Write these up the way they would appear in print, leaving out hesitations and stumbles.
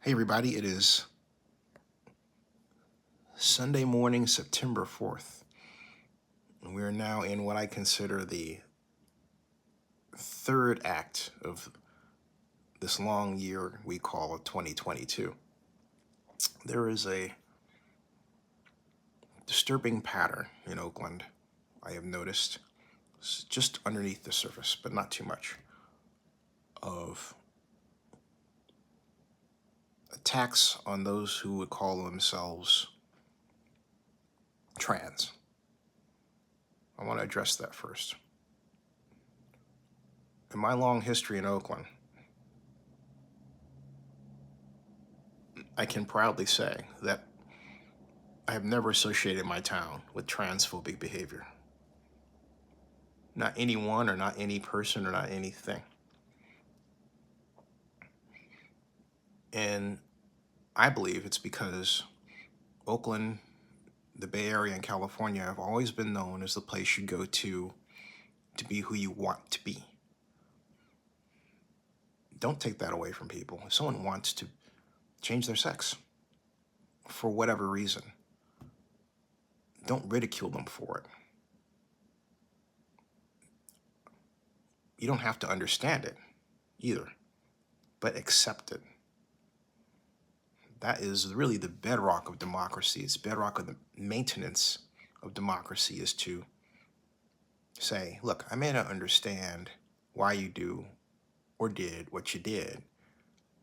Hey everybody, it is Sunday morning, September 4th, and we are now in what I consider the third act of this long year we call 2022. There is a disturbing pattern in Oakland, I have noticed, just underneath the surface, but not too much, of attacks on those who would call themselves trans. I want to address that first. In my long history in Oakland, I can proudly say that I have never associated my town with transphobic behavior. Not anyone or not any person or not anything. And I believe it's because Oakland, the Bay Area, and California have always been known as the place you go to be who you want to be. Don't take that away from people. If someone wants to change their sex for whatever reason, don't ridicule them for it. You don't have to understand it either, but accept it. That is really the bedrock of democracy. It's bedrock of the maintenance of democracy is to say, look, I may not understand why you do or did what you did,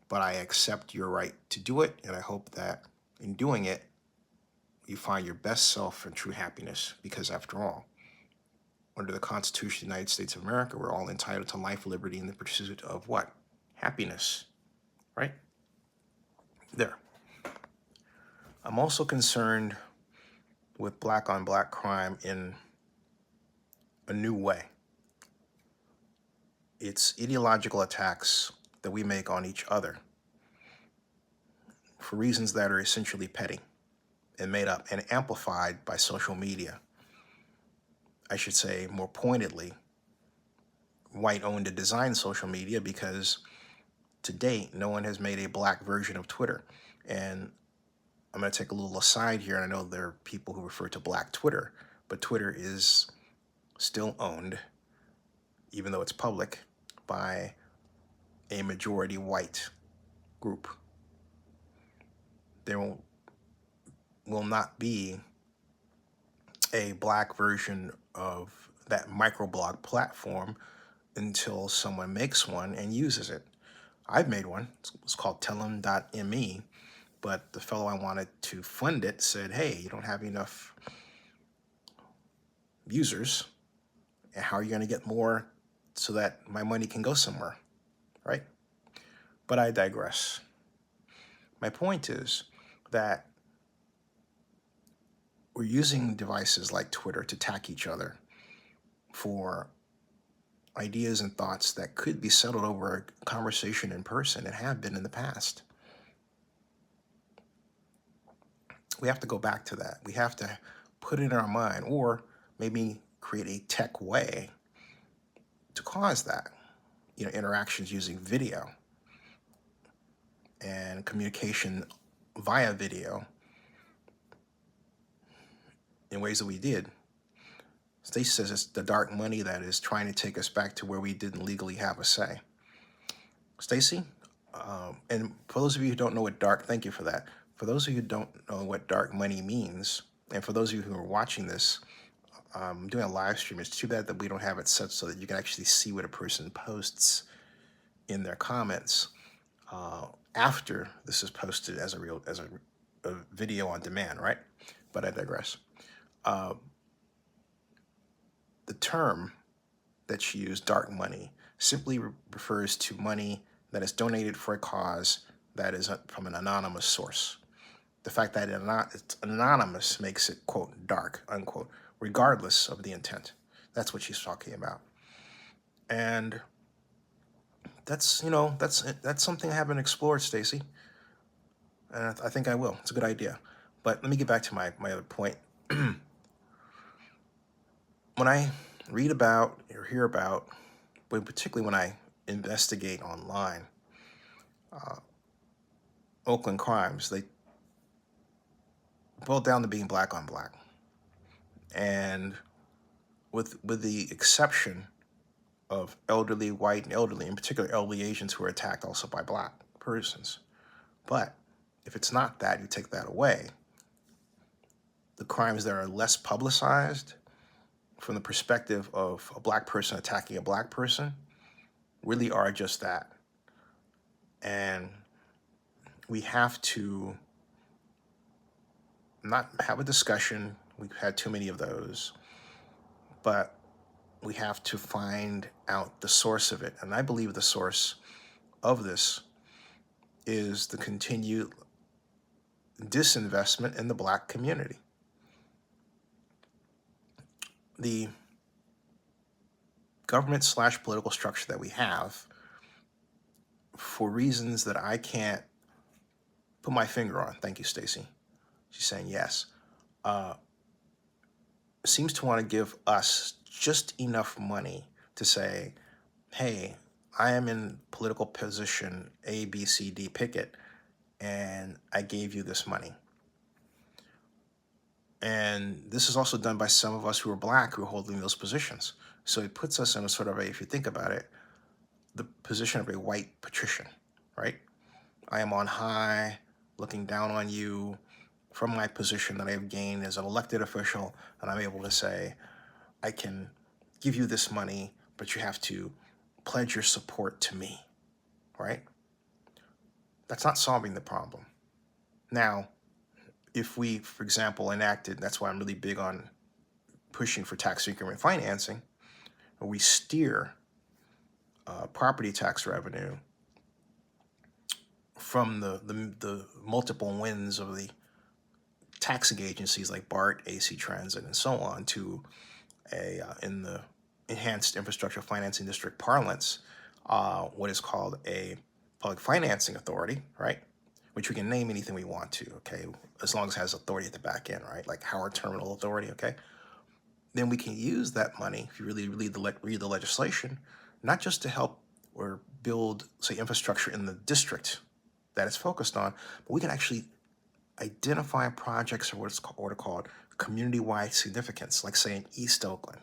but I accept your right to do it, and I hope that in doing it, you find your best self and true happiness, because after all, under the Constitution of the United States of America, we're all entitled to life, liberty, and the pursuit of what? Happiness, right? There. I'm also concerned with black on black crime in a new way. It's ideological attacks that we make on each other for reasons that are essentially petty and made up and amplified by social media. I should say more pointedly, white-owned and designed social media, because to date, no one has made a black version of Twitter. And I'm going to take a little aside here, and I know there are people who refer to black Twitter, but Twitter is still owned, even though it's public, by a majority white group. There will not be a black version of that microblog platform until someone makes one and uses it. I've made one. It's called tellem.me, but the fellow I wanted to fund it said, hey, you don't have enough users, and how are you going to get more so that my money can go somewhere, right? But I digress. My point is that we're using devices like Twitter to attack each other for ideas and thoughts that could be settled over a conversation in person and have been in the past. We have to go back to that. We have to put it in our mind, or maybe create a tech way to cause that. Interactions using video and communication via video in ways that we did. Stacey says it's the dark money that is trying to take us back to where we didn't legally have a say. Stacey, and for those of you who don't know what thank you for that. For those of you who don't know what dark money means, and for those of you who are watching this, I'm doing a live stream. It's too bad that we don't have it set so that you can actually see what a person posts in their comments after this is posted as a video on demand, right? But I digress. The term that she used, dark money, simply refers to money that is donated for a cause that is from an anonymous source. The fact that it's anonymous makes it, quote, dark, unquote, regardless of the intent. That's what she's talking about. And that's something I haven't explored, Stacey. And I think I will. It's a good idea. But let me get back to my other point. When I read about or hear about, but particularly when I investigate online, Oakland crimes, they boil down to being black on black. And with the exception of elderly white and elderly, in particular elderly Asians who are attacked also by black persons. But if it's not that, you take that away, the crimes that are less publicized from the perspective of a black person attacking a black person really are just that. And we have to not have a discussion. We've had too many of those, but we have to find out the source of it. And I believe the source of this is the continued disinvestment in the black community. The government/political structure that we have, for reasons that I can't put my finger on, thank you, Stacy. She's saying yes, seems to want to give us just enough money to say, hey, I am in political position A, B, C, D, pick it, and I gave you this money. And this is also done by some of us who are black who are holding those positions. So it puts us in a sort of a, if you think about it, the position of a white patrician, right? I am on high, looking down on you from my position that I have gained as an elected official, and I'm able to say, I can give you this money, but you have to pledge your support to me, right? That's not solving the problem. Now, if we, for example, enacted, that's why I'm really big on pushing for tax increment financing, where we steer property tax revenue from the multiple wins of the taxing agencies like BART, AC Transit, and so on to a, in the Enhanced Infrastructure Financing District parlance, what is called a public financing authority, right? Which we can name anything we want to, okay? As long as it has authority at the back end, right? Like Howard Terminal Authority, okay? Then we can use that money, if you really read the legislation, not just to help or build, say, infrastructure in the district that it's focused on, but we can actually identify projects or what are called community-wide significance, like say in East Oakland,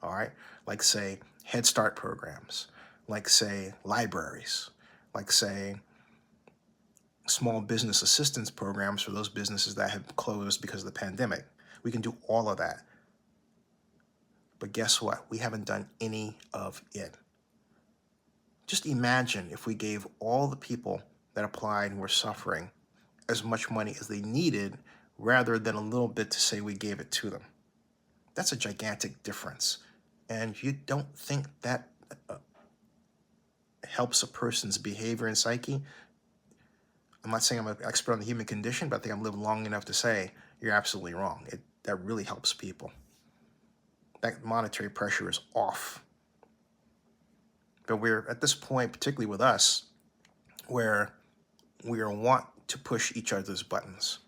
all right? Like say Head Start programs, like say libraries, like say small business assistance programs for those businesses that have closed because of the pandemic. We can do all of that. But guess what? We haven't done any of it. Just imagine if we gave all the people that applied and were suffering as much money as they needed rather than a little bit to say we gave it to them. That's a gigantic difference. And you don't think that helps a person's behavior and psyche? I'm not saying I'm an expert on the human condition, but I think I've lived long enough to say you're absolutely wrong. That really helps people. That monetary pressure is off. But we're at this point, particularly with us, where we want to push each other's buttons.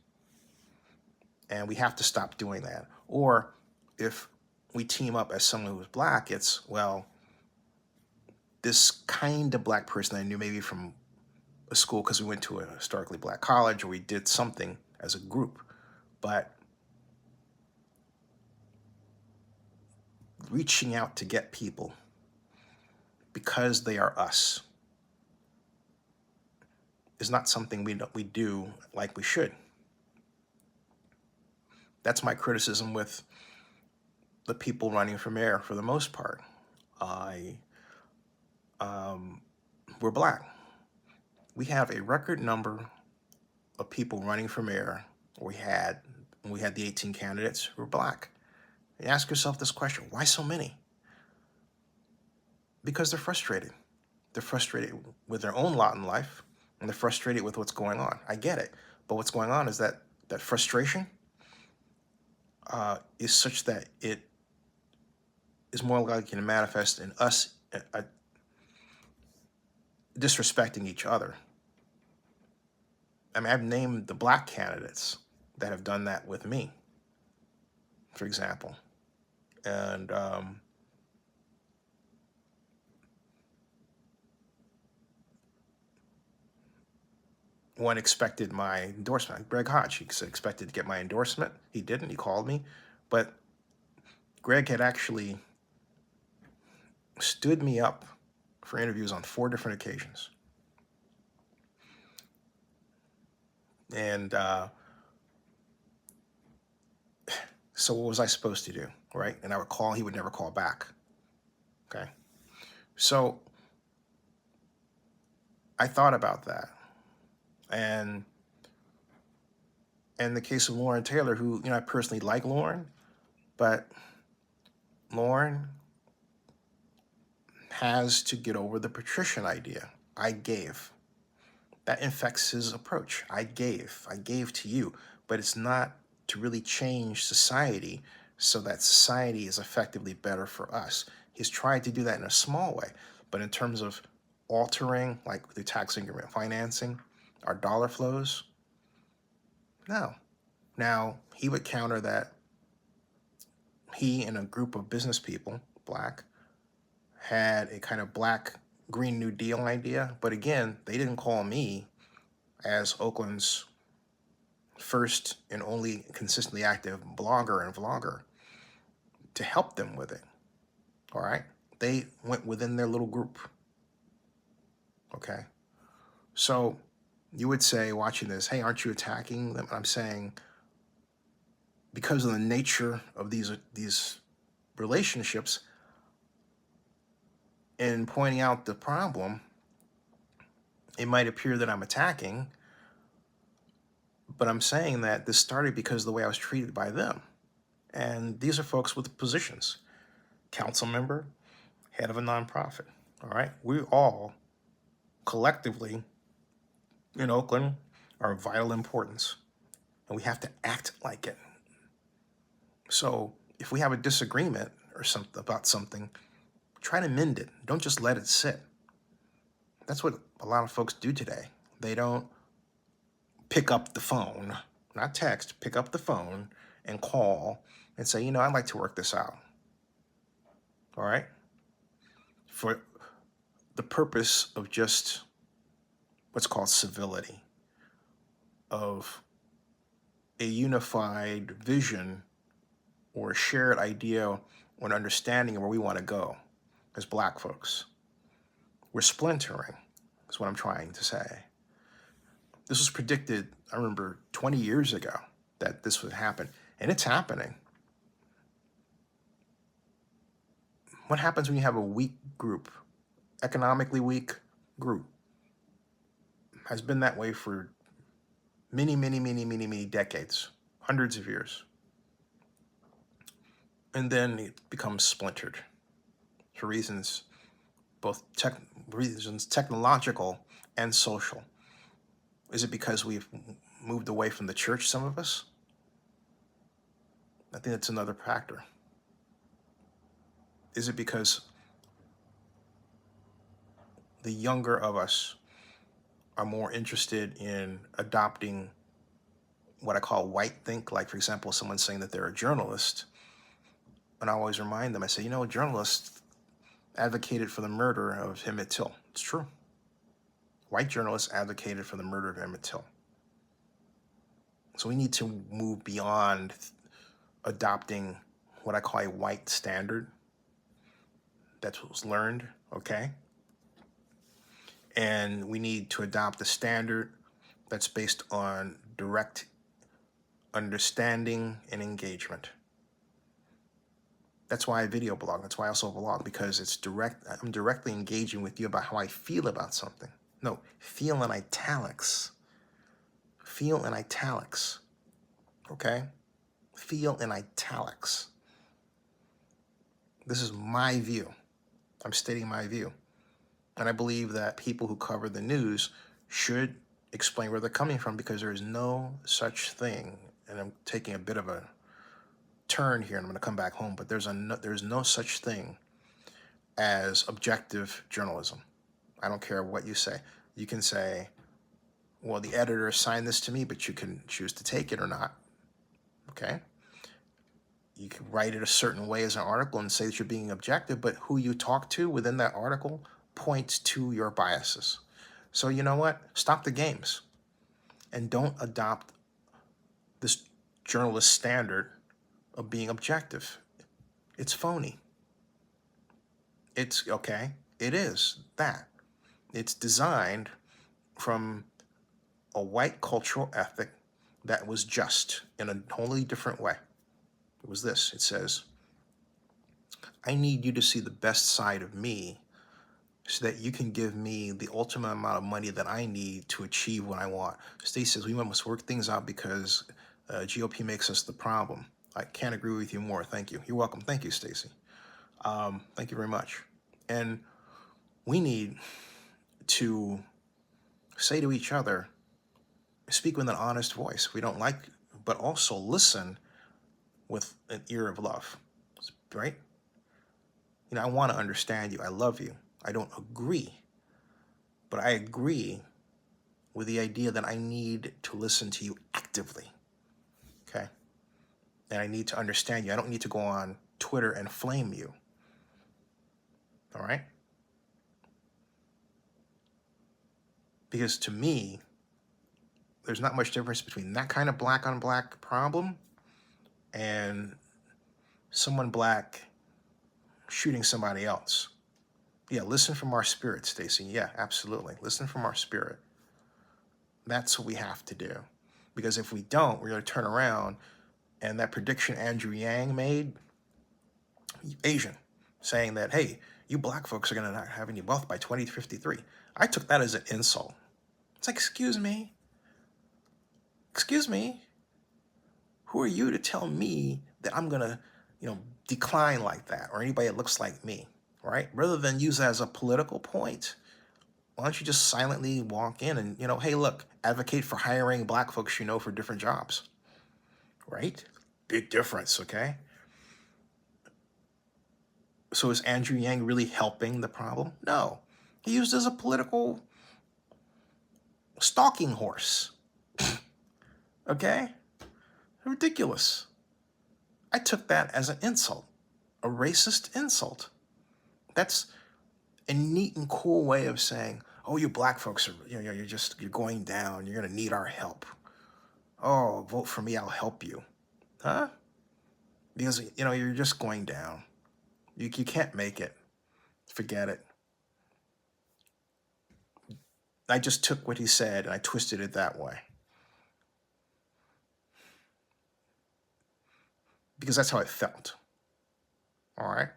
And we have to stop doing that. Or if we team up as someone who's black, it's, well, this kind of black person I knew maybe from a school because we went to a historically black college or we did something as a group. But reaching out to get people because they are us is not something we do like we should. That's my criticism with the people running for mayor for the most part. We're black. We have a record number of people running for mayor. We had the 18 candidates who were black. And ask yourself this question: why so many? Because they're frustrated. They're frustrated with their own lot in life, and they're frustrated with what's going on. I get it, but what's going on is that frustration is such that it is more likely to manifest in us disrespecting each other. I mean, I've named the black candidates that have done that with me, for example. And one expected my endorsement. Greg Hodge, he expected to get my endorsement. He didn't. He called me. But Greg had actually stood me up for interviews on 4 different occasions. And so what was I supposed to do, right? And I would call, he would never call back, okay? So I thought about that. And in the case of Lauren Taylor, who, I personally like Lauren, but Lauren has to get over the patrician idea. I gave. That infects his approach. I gave to you, but it's not to really change society so that society is effectively better for us. He's tried to do that in a small way, but in terms of altering, like the tax increment financing, our dollar flows, no. Now, he would counter that he and a group of business people, Black, had a kind of Black Green New Deal idea. But again, they didn't call me as Oakland's first and only consistently active blogger and vlogger to help them with it. All right? They went within their little group. Okay? So you would say, watching this, hey, aren't you attacking them? I'm saying, because of the nature of these relationships, and pointing out the problem, it might appear that I'm attacking, but I'm saying that this started because of the way I was treated by them. And these are folks with positions. Council member, head of a nonprofit, all right? We all collectively in Oakland are of vital importance, and we have to act like it. So if we have a disagreement or something about something, try to mend it. Don't just let it sit. That's what a lot of folks do today. They don't pick up the phone, not text, pick up the phone and call and say, I'd like to work this out. All right? For the purpose of just what's called civility, of a unified vision or a shared idea or an understanding of where we want to go as Black folks. We're splintering, is what I'm trying to say. This was predicted, I remember 20 years ago, that this would happen, and it's happening. What happens when you have a weak group, economically weak group? Has been that way for many, many, many, many, many decades, hundreds of years. And then it becomes splintered for reasons, both reasons technological and social. Is it because we've moved away from the church, some of us? I think that's another factor. Is it because the younger of us are more interested in adopting what I call white think? Like, for example, someone saying that they're a journalist, and I always remind them, I say, a journalist advocated for the murder of Emmett Till. It's true. White journalists advocated for the murder of Emmett Till. So we need to move beyond adopting what I call a white standard. That's what was learned, okay? And we need to adopt a standard that's based on direct understanding and engagement. That's why I video blog. That's why I also vlog, because it's direct. I'm directly engaging with you about how I feel about something. No, feel in italics. Feel in italics. Okay? Feel in italics. This is my view. I'm stating my view. And I believe that people who cover the news should explain where they're coming from, because there is no such thing, and I'm taking a bit of a turn here and I'm going to come back home, but there's no such thing as objective journalism. I don't care what you say. You can say, well, the editor assigned this to me, but you can choose to take it or not. Okay? You can write it a certain way as an article and say that you're being objective, but who you talk to within that article points to your biases. So you know what? Stop the games. and don't adopt this journalist standard of being objective. It's phony. It's okay. It is that. It's designed from a white cultural ethic that was just in a totally different way. It was this. It says, I need you to see the best side of me so that you can give me the ultimate amount of money that I need to achieve what I want. Stacey says, we must work things out because GOP makes us the problem. I can't agree with you more. Thank you. You're welcome. Thank you, Stacey. Thank you very much. And we need to say to each other, speak with an honest voice. We don't like, but also listen with an ear of love, right? You know, I want to understand you. I love you. I don't agree, but I agree with the idea that I need to listen to you actively, okay? And I need to understand you. I don't need to go on Twitter and flame you, all right? Because to me, there's not much difference between that kind of black on black problem and someone black shooting somebody else. Yeah, listen from our spirit, Stacey. Yeah, absolutely. Listen from our spirit. That's what we have to do. Because if we don't, we're going to turn around and that prediction Andrew Yang made, Asian, saying that, hey, you black folks are going to not have any wealth by 2053. I took that as an insult. It's like, excuse me? Excuse me? Who are you to tell me that I'm going to, decline like that, or anybody that looks like me, right? Rather than use it as a political point, why don't you just silently walk in and, hey, look, advocate for hiring black folks for different jobs, right? Big difference, okay? So is Andrew Yang really helping the problem? No. He used it as a political stalking horse, okay? Ridiculous. I took that as an insult, a racist insult. That's a neat and cool way of saying, oh, you black folks are, you're going down. You're going to need our help. Oh, vote for me. I'll help you. Huh? Because, you're just going down. You can't make it. Forget it. I just took what he said and I twisted it that way. Because that's how it felt. All right?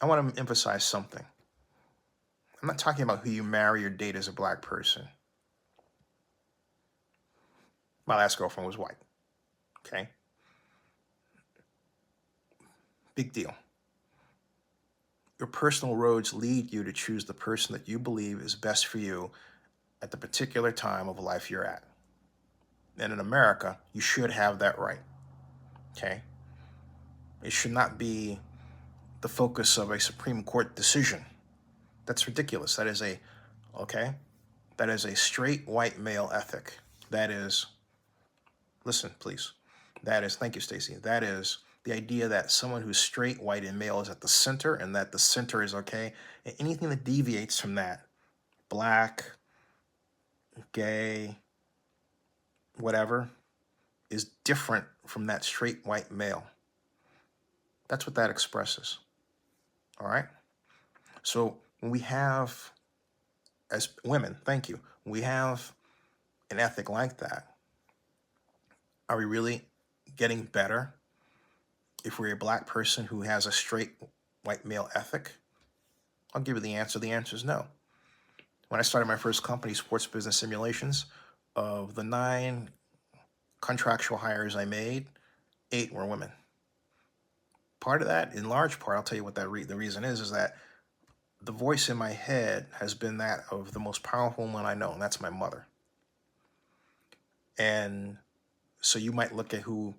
I want to emphasize something. I'm not talking about who you marry or date as a black person. My last girlfriend was white. Okay? Big deal. Your personal roads lead you to choose the person that you believe is best for you at the particular time of life you're at. And in America, you should have that right. Okay? It should not be the focus of a Supreme Court decision. That's ridiculous. That is a straight white male ethic. That is, listen, please. Thank you, Stacey. That is the idea that someone who's straight, white, and male is at the center, and that the center is okay. And anything that deviates from that, black, gay, whatever, is different from that straight white male. That's what that expresses. All right? So when we have, as women, thank you, we have an ethic like that, are we really getting better if we're a black person who has a straight white male ethic? I'll give you the answer. The answer is no. When I started my first company, Sports Business Simulations, of the 9 contractual hires I made, 8 were women. Part of that, in large part, I'll tell you what the reason is that the voice in my head has been that of the most powerful woman I know, and that's my mother. And so you might look at who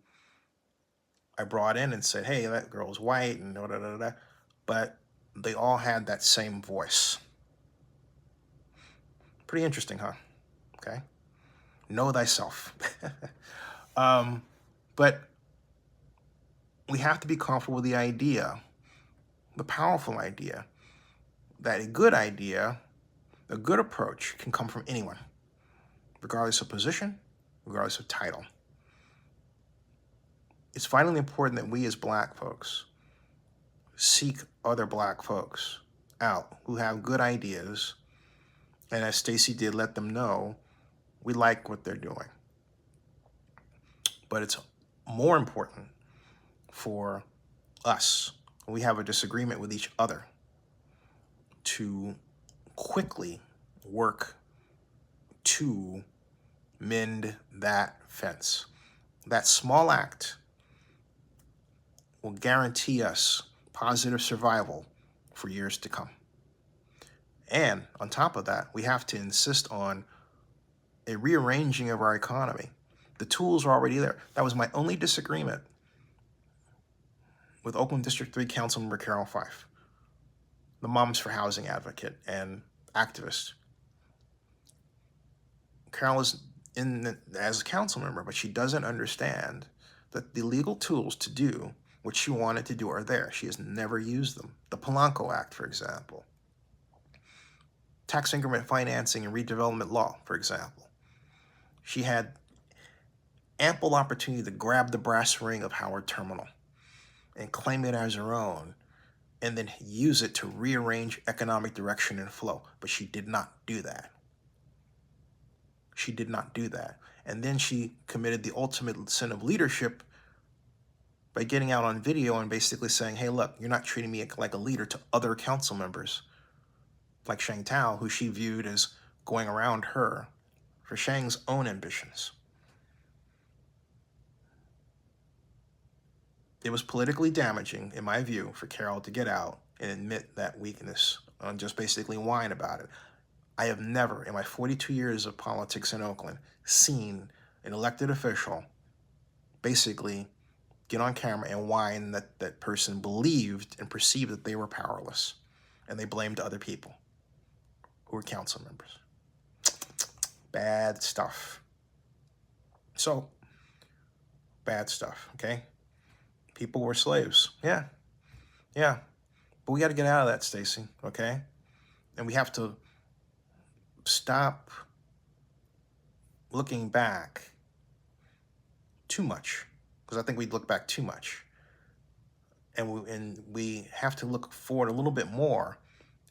I brought in and said, hey, that girl's white and da da da da, but they all had that same voice. Pretty interesting, huh? Okay. Know thyself. But we have to be comfortable with the idea, the powerful idea, that a good idea, a good approach can come from anyone. regardless of position, regardless of title. It's vitally important that we as Black folks seek other Black folks out who have good ideas, and as Stacey did, let them know we like what they're doing. But it's more important for us, when we have a disagreement with each other, to quickly work to mend that fence. That small act will guarantee us positive survival for years to come. And on top of that, we have to insist on a rearranging of our economy. The tools are already there. That was my only disagreement with Oakland District 3 Councilmember Carol Fife, the Moms for Housing advocate and activist. Carol is as a council member, but she doesn't understand that the legal tools to do what she wanted to do are there. She has never used them. The Polanco Act, for example. Tax increment financing and redevelopment law, for example. She had ample opportunity to grab the brass ring of Howard Terminal and claim it as her own, and then use it to rearrange economic direction and flow. But she did not do that. She did not do that. And then she committed the ultimate sin of leadership by getting out on video and basically saying, hey, look, you're not treating me like a leader to other council members, like Sheng Tao, who she viewed as going around her for Sheng's own ambitions. It was politically damaging, in my view, for Carol to get out and admit that weakness and just basically whine about it. I have never, in my 42 years of politics in Oakland, seen an elected official basically get on camera and whine that that person believed and perceived that they were powerless, and they blamed other people who were council members. Bad stuff. So, bad stuff, okay? People were slaves. Yeah. But we got to get out of that, Stacey, okay? And we have to stop looking back too much, because I think we look back too much. And we have to look forward a little bit more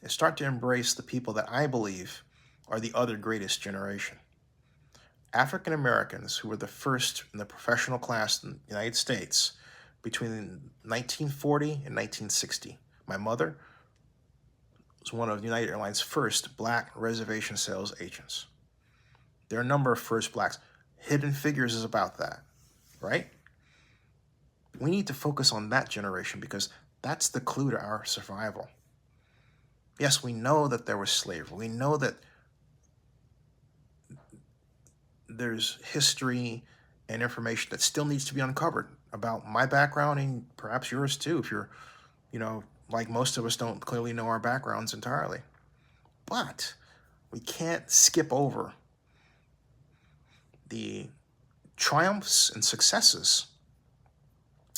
and start to embrace the people that I believe are the other greatest generation. African Americans, who were the first in the professional class in the United States between 1940 and 1960. My mother was one of United Airlines' first Black reservation sales agents. There are a number of first Blacks. Hidden Figures is about that, right? We need to focus on that generation because that's the clue to our survival. Yes, we know that there was slavery. We know that there's history and information that still needs to be uncovered about my background and perhaps yours too, if you're, like most of us don't clearly know our backgrounds entirely. But we can't skip over the triumphs and successes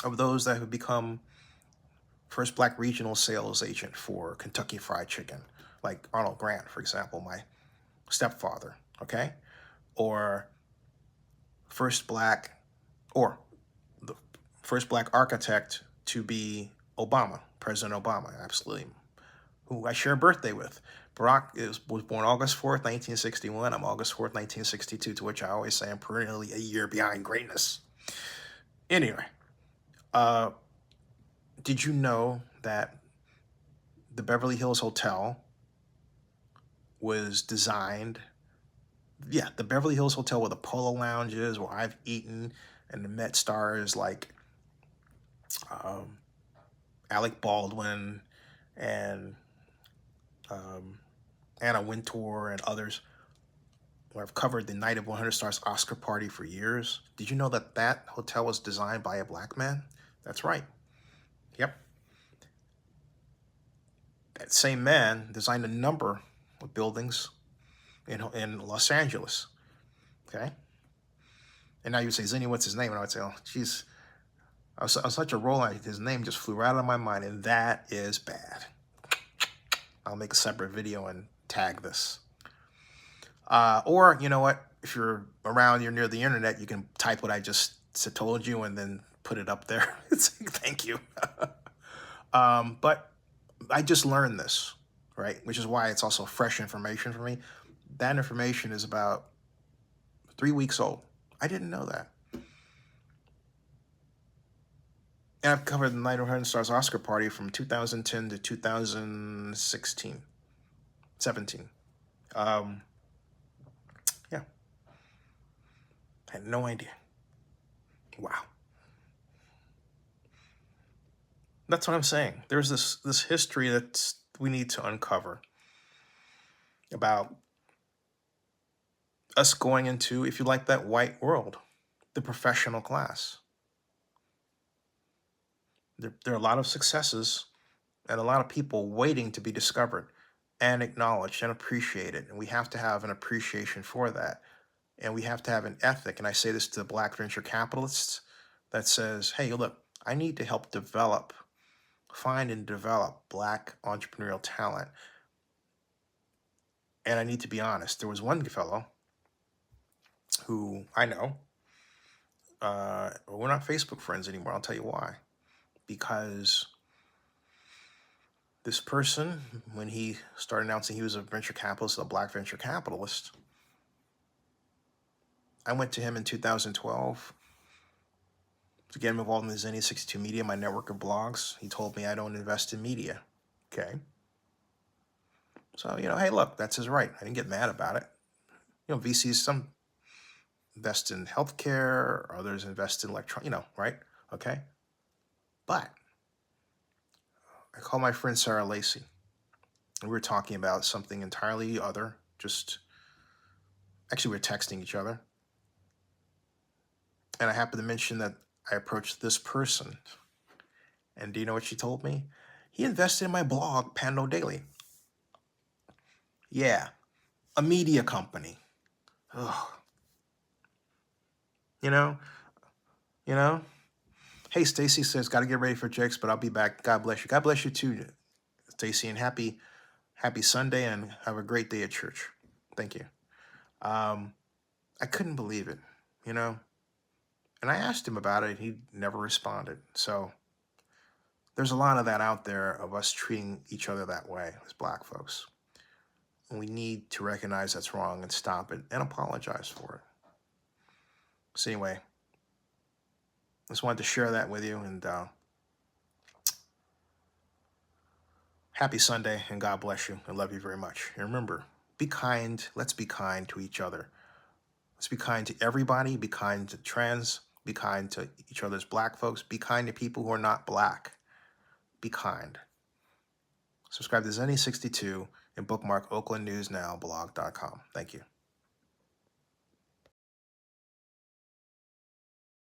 of those that have become first Black regional sales agent for Kentucky Fried Chicken, like Arnold Grant, for example, my stepfather, okay? Or the first Black architect to be Obama, President Obama, absolutely, who I share a birthday with. Barack was born August 4th, 1961. I'm August 4th, 1962, to which I always say I'm perennially a year behind greatness. Anyway, did you know that the Beverly Hills Hotel was designed, the Beverly Hills Hotel with the polo lounges where I've eaten and met stars like Alec Baldwin and Anna Wintour and others, where I've covered the Night of 100 Stars Oscar party for years. Did you know that that hotel was designed by a Black man? That's right. Yep. That same man designed a number of buildings in Los Angeles. Okay? And now you would say, Zinni, what's his name? And I would say, oh, geez, I was on such a roll, his name just flew right out of my mind, and that is bad. I'll make a separate video and tag this. Or, you know what? if you're around, you're near the internet, you can type what I just told you and then put it up there. It's like, thank you. But I just learned this, right? Which is why it's also fresh information for me. That information is about 3 weeks old. I didn't know that. And I've covered the Night of 100 Stars Oscar party from 2010 to 2016, 17. Yeah, I had no idea. Wow. That's what I'm saying. There's this history that we need to uncover about us going into, if you like, that white world, the professional class. There are a lot of successes and a lot of people waiting to be discovered and acknowledged and appreciated. And we have to have an appreciation for that. And we have to have an ethic. And I say this to the Black venture capitalists that says, hey, look, I need to help find and develop Black entrepreneurial talent. And I need to be honest. There was one fellow who I know, we're not Facebook friends anymore. I'll tell you why. Because this person, when he started announcing he was a venture capitalist, a Black venture capitalist, I went to him in 2012 to get him involved in the Zenny 62 Media, my network of blogs. He told me I don't invest in media. Okay. So, hey, look, that's his right. I didn't get mad about it. VCs, some invest in healthcare, others invest in right? Okay. But I called my friend Sarah Lacey, and we were talking about something entirely other. Actually, we were texting each other. And I happened to mention that I approached this person. And do you know what she told me? He invested in my blog, Pando Daily. Yeah, a media company. Ugh. You know. Hey, Stacy says, got to get ready for Jakes, but I'll be back. God bless you. God bless you too, Stacy, and happy Sunday, and have a great day at church. Thank you. I couldn't believe it, and I asked him about it. He never responded. So there's a lot of that out there of us treating each other that way as Black folks. And we need to recognize that's wrong and stop it and apologize for it. So anyway, just wanted to share that with you, and happy Sunday, and God bless you. I love you very much. And remember, be kind. Let's be kind to each other. Let's be kind to everybody. Be kind to trans. Be kind to each other's Black folks. Be kind to people who are not Black. Be kind. Subscribe to Zenny62 and bookmark OaklandNewsNowBlog.com. Thank you.